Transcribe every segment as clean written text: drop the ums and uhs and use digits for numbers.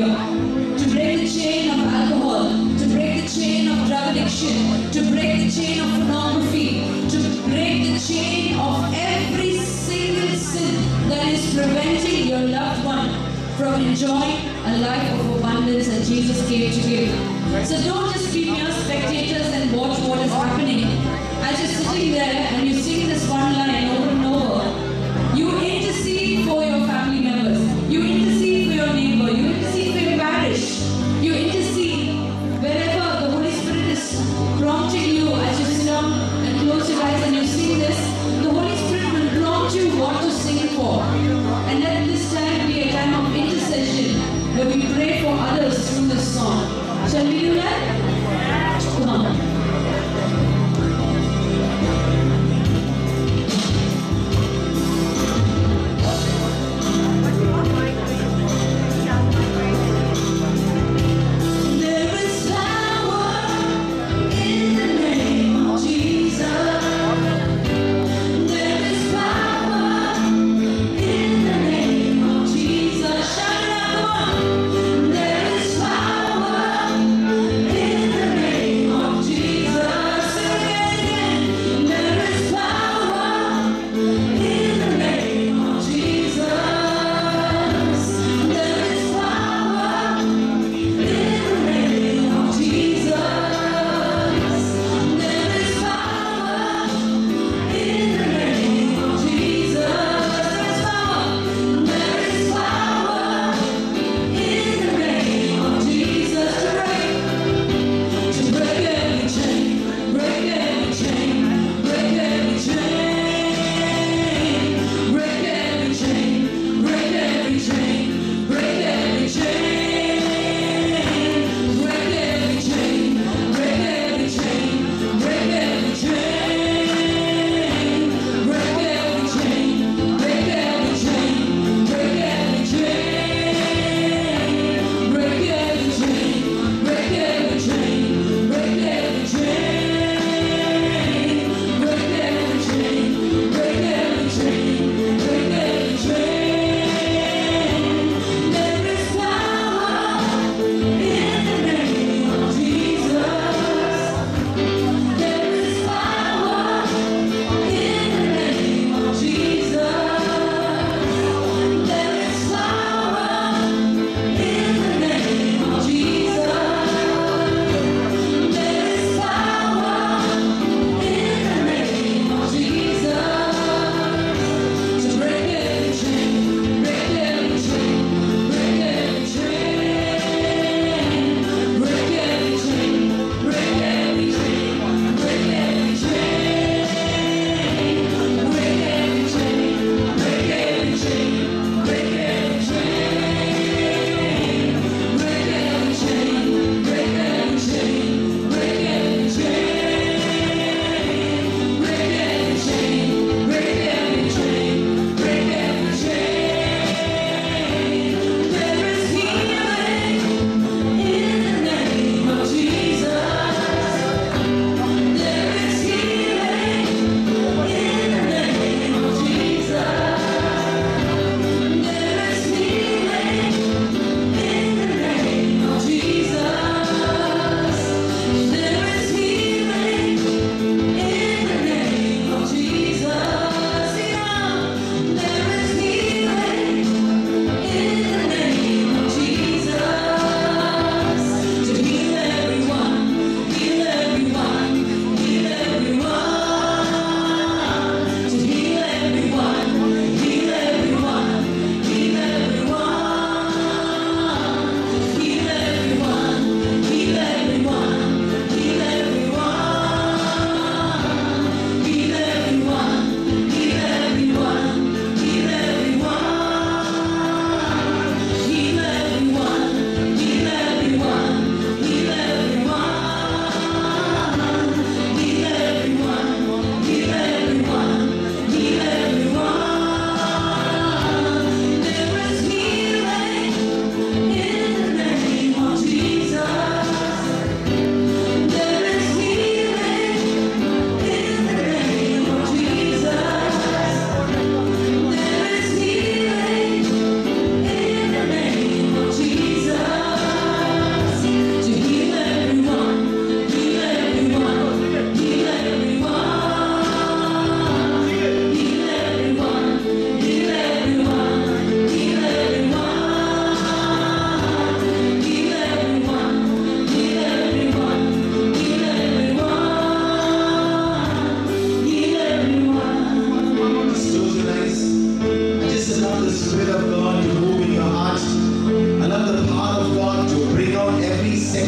fear, to break the chain of alcohol, to break the chain of drug addiction, to break the chain of pornography, to break the chain of every single sin that is preventing your loved one from enjoying a life of abundance that Jesus came to give. So don't just be mere spectators and watch what is happening. As you're sitting there and you sing this one line over and over, you intercede for your family members, you intercede for your neighbor, you intercede for your parish, you intercede wherever the Holy Spirit is prompting you as you sit down and close your eyes and you sing this. The Holy Spirit will prompt you what to sing for. And let this time be a time of intercession where we pray for others through this song. Shall we do that? Come on. There is power in the name of Jesus.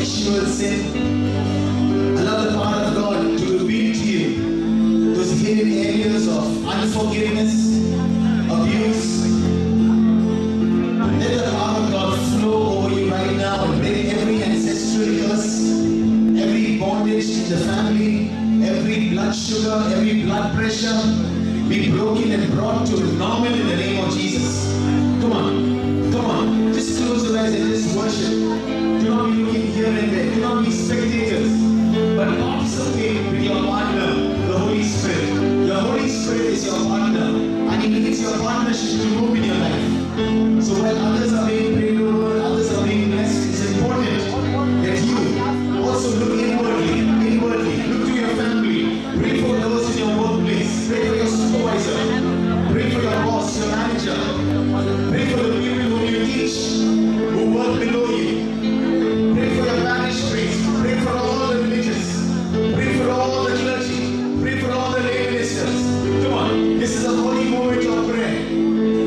sexual sin. Allow the power of God to reveal to you those hidden areas of unforgiveness, abuse. Let the power of God flow over you right now and break every ancestral curse, every bondage in the family, every blood sugar, every blood pressure be broken and brought to normal in the name of Jesus. Come on, come on. Just close your eyes and just worship. Do not be looking here and there. Do not be spectators. But participate with your partner, the Holy Spirit. Your Holy Spirit is your partner. And He needs your partnership to move in your life. So while others are being prayed over, others are being blessed, it's important that you also look inwardly. Look to your family. Pray for those in your workplace. Pray for your supervisor. Pray for your boss, your manager. Pray for the people whom you teach, who work below you. Pray for your parish priest. Pray for all the religious. Pray for all the clergy. Pray for all the lay ministers. Come on, this is a holy moment of prayer.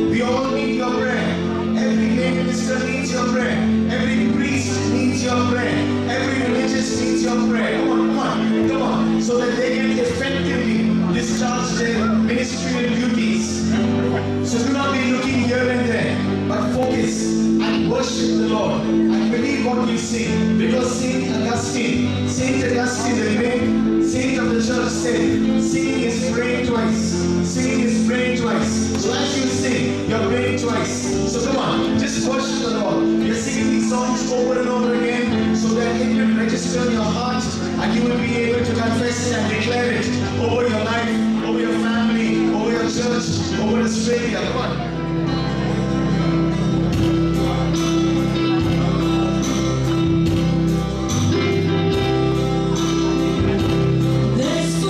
We all need your prayer. Every lay minister needs your prayer. Every priest needs your prayer. Every religious needs your prayer. Come on, so that they can effectively discharge their ministerial duties. So do not be looking here and there, but focus and worship the Lord and believe what you sing. Because Saint Augustine, the great saint of the church, said, singing is praying twice. Singing is praying twice. So as you sing, you're praying twice. So come on, just worship the Lord. You're singing these songs over and over again so that it will register in your heart and you will be able to confess it and declare it over your life, over your family, over your church, over Australia. Come on. There's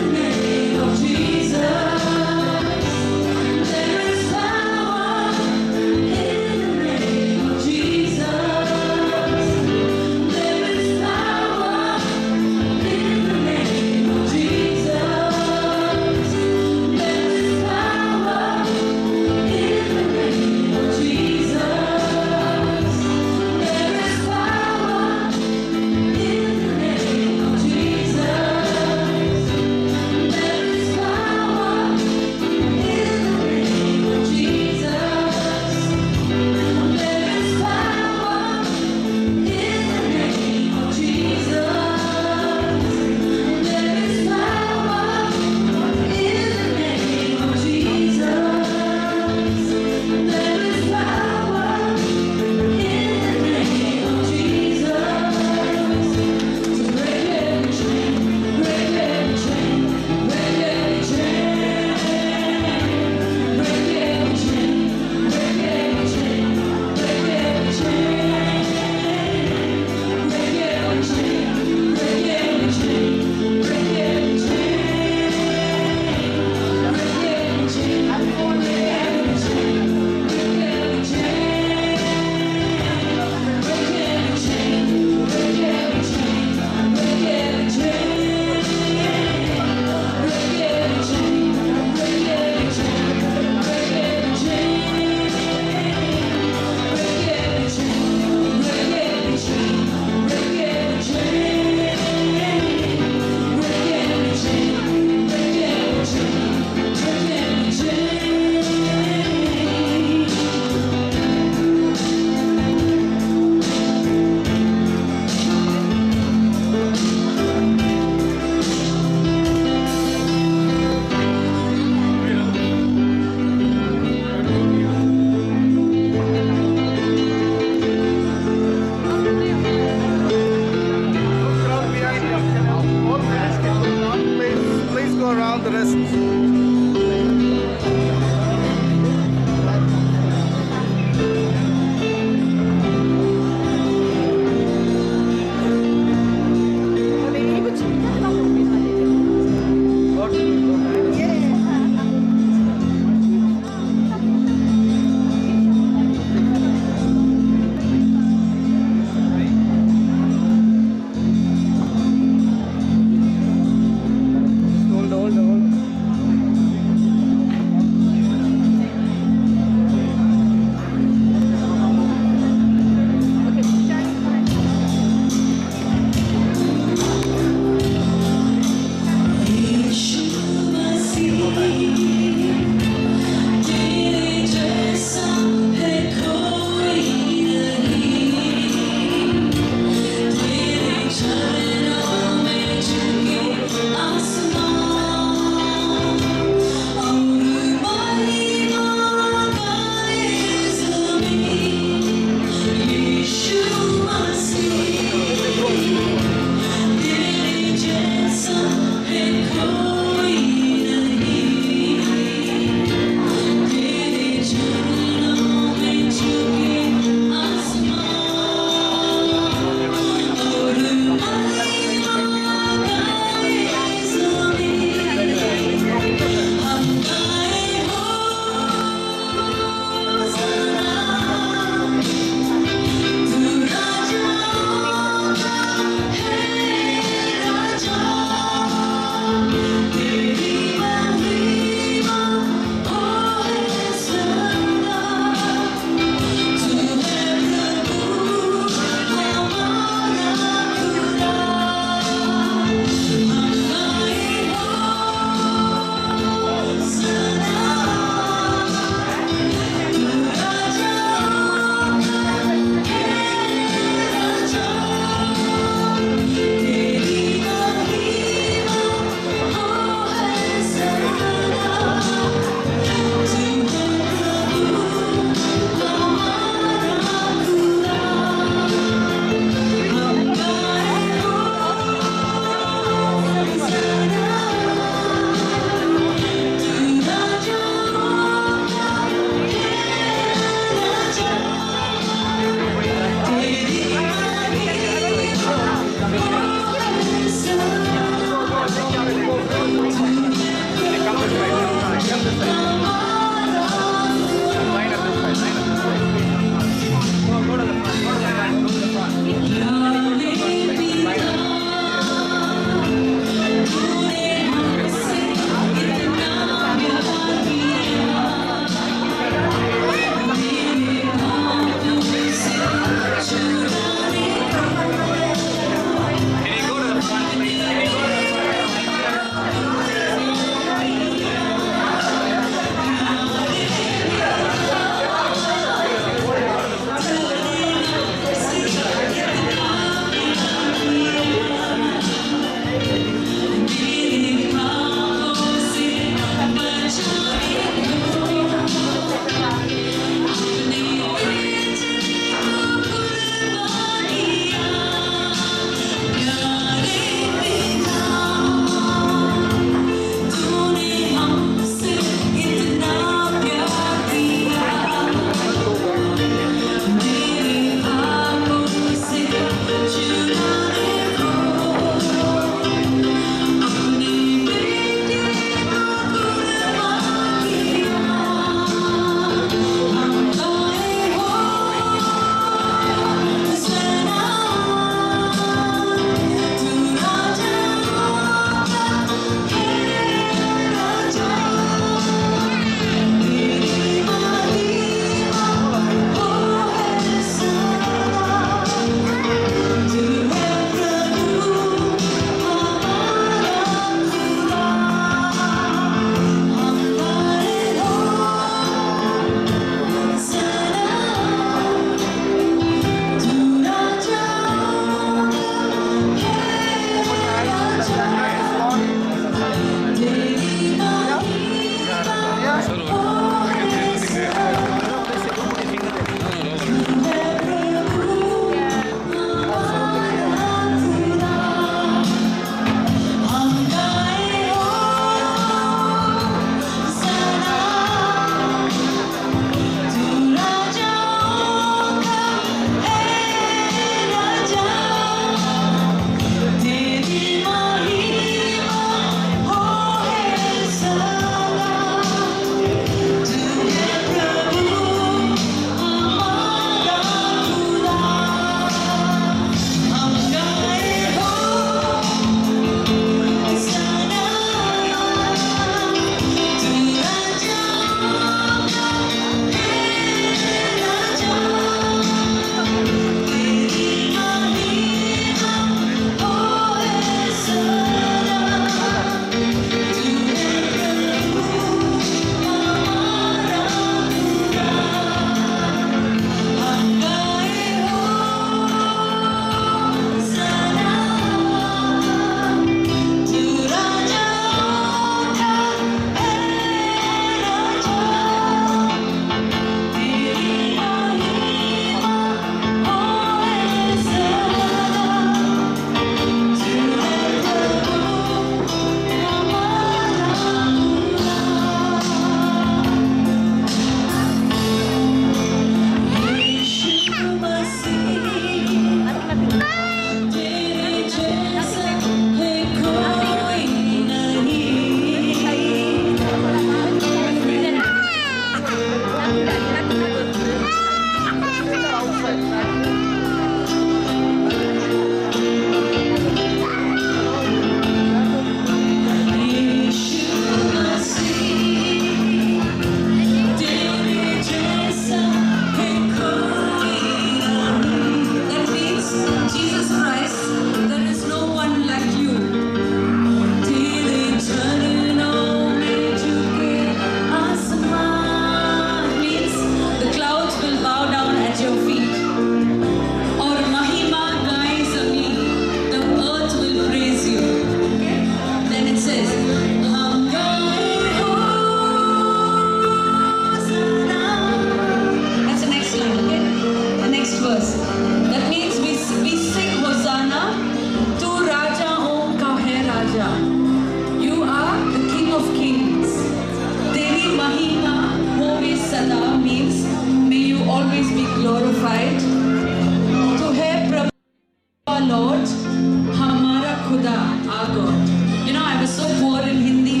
our God. You know, I was so poor in Hindi,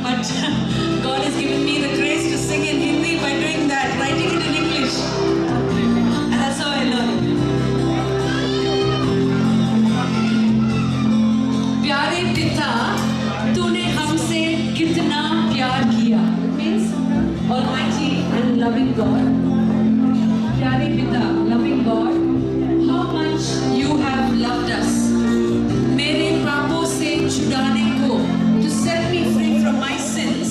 but God has given me the grace to sing in Hindi by doing that, writing it in English. And that's how I learned. प्यारे पिता, तूने हमसे कितना प्यार किया. It means Almighty and loving God. प्यारे पिता, loving God, how much you have loved us. मेरे पापों से छुड़ाने को, to set me free from my sins,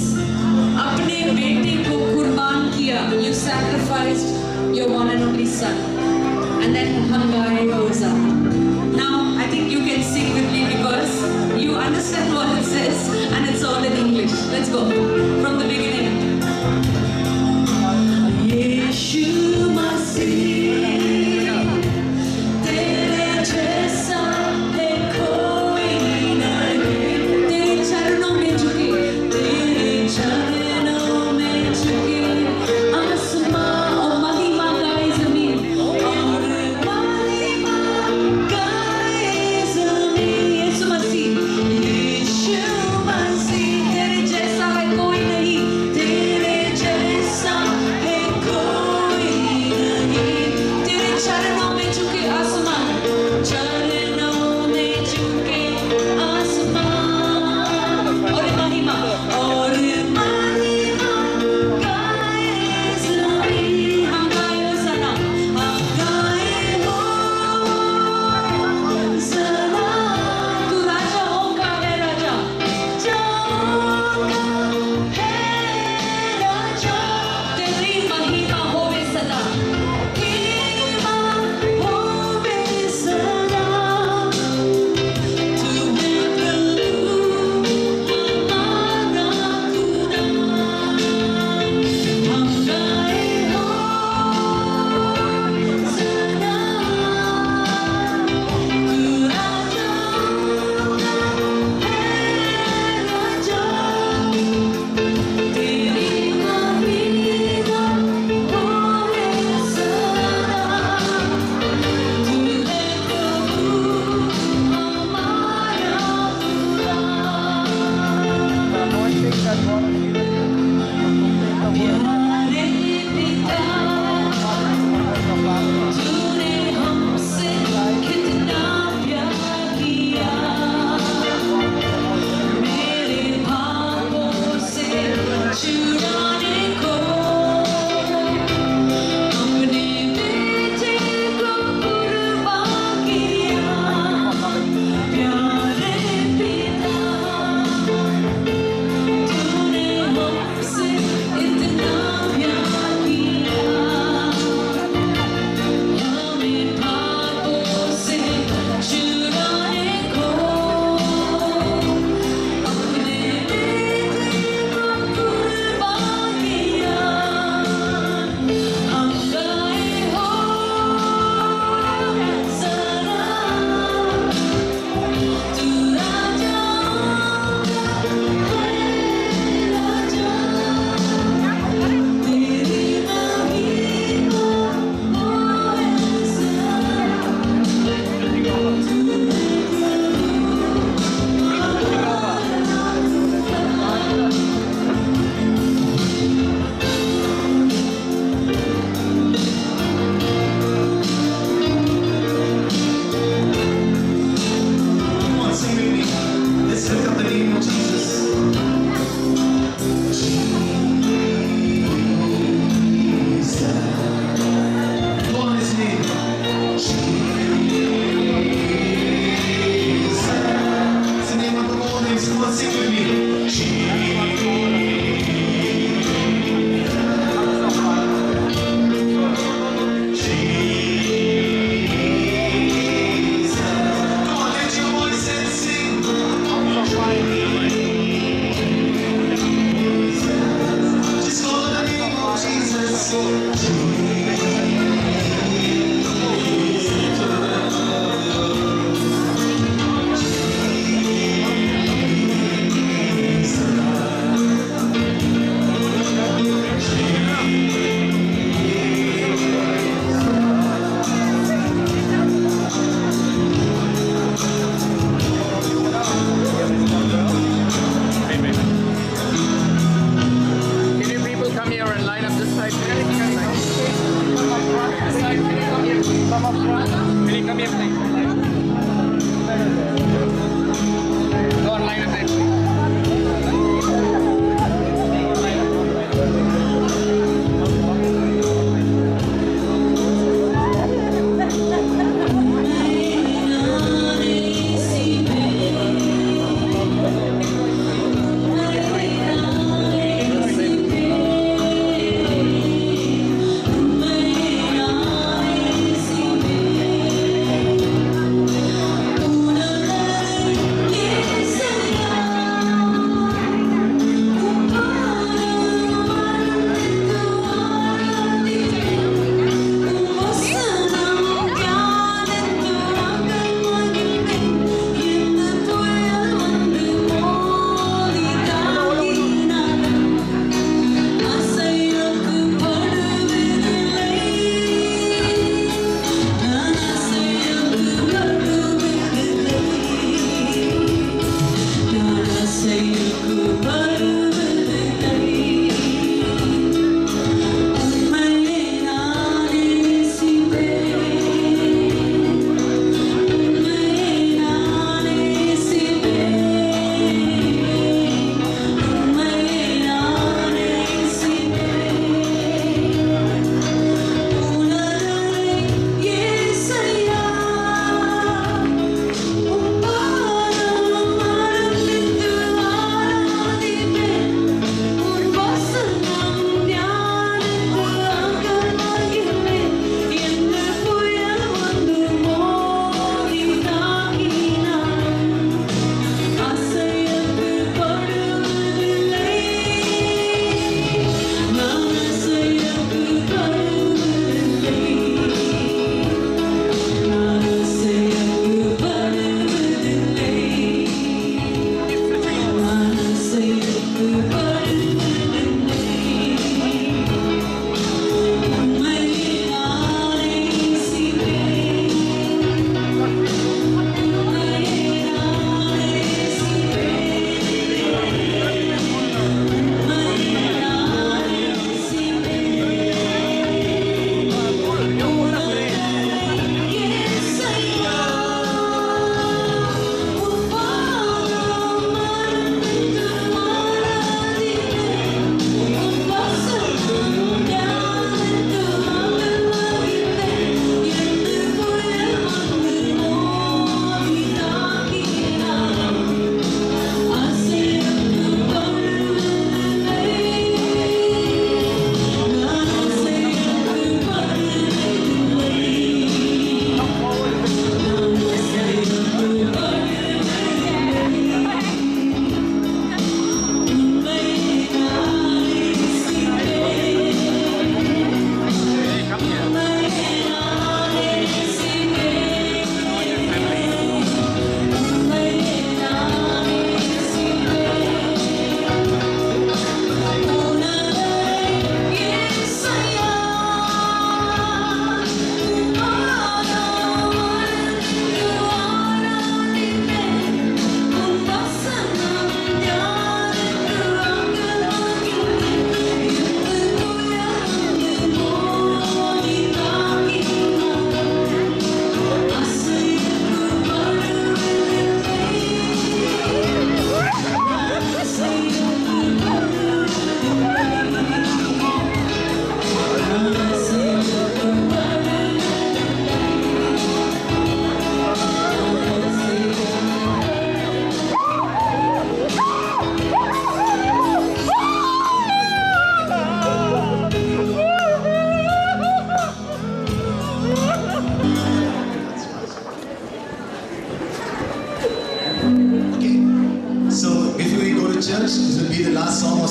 अपने बेटे को कुर्बान किया. You sacrificed your one and only son. And then Hangai goes up. Now I think you can sing with me because you understand what it says and it's all in English. Let's go from the beginning. Yeshu Masih, तेरे जैसा है कोई नहीं. तेरे चरणों में झुके, तेरे चरणों में झुके. आसमां और महिमा गाए ज़मीन, और महिमा गाए ज़मीन. यीशु मसीह, तेरे जैसा है कोई please. Come here, please. Go online and please.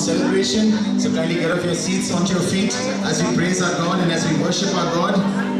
celebration. So kindly get off your seats onto your feet as we praise our God and as we worship our God.